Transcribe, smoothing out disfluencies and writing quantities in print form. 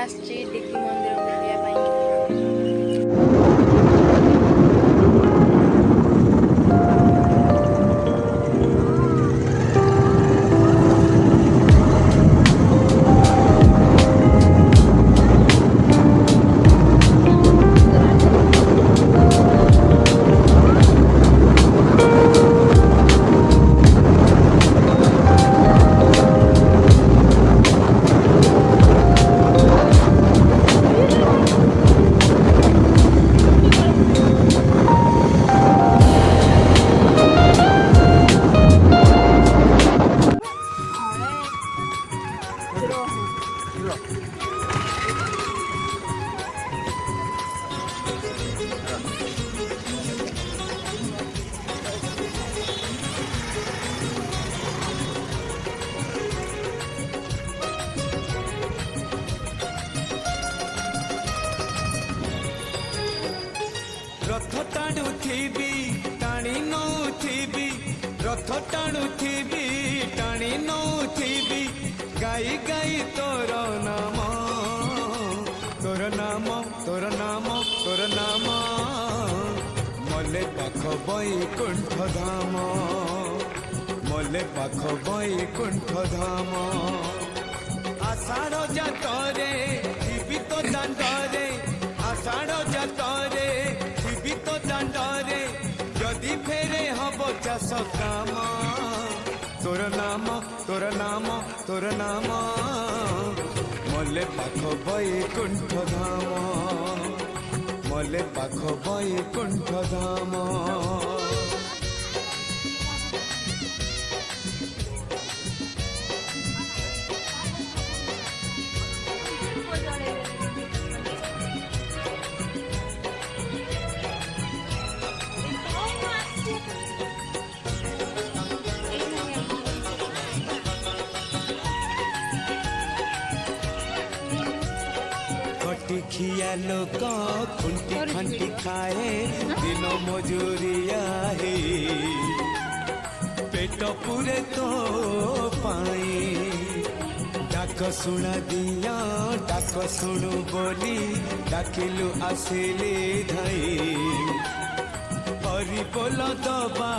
आसची डिग्री मंदिर बुलिया रथ टाणुथिबी टाणी नौथिबी रथ टाणुथिबी टाणी नौथिबी गाई गाई तोर नाम तोर नाम तोर नाम तोर नाम मले पाख बैकुंठ धाम मले पाख बैकुंठ धाम आषाढ़ जातरे थिबी तो दांडरे आषाढ़ जातरे थिबी तो दांडरे जदि फेरे हब चाष काम तोर नाम तोर नाम तोर नाम मले पाख बैकुंठ धाम मले पाख बैकुंठ धाम खिया लोक खुंटी खंटी खाए दिन मजूरिया हे पेट पूरे तो पाए डाक शुणा दिया डाक शुणु बोली डाकिलु आसिले धाई हरि बोल दबा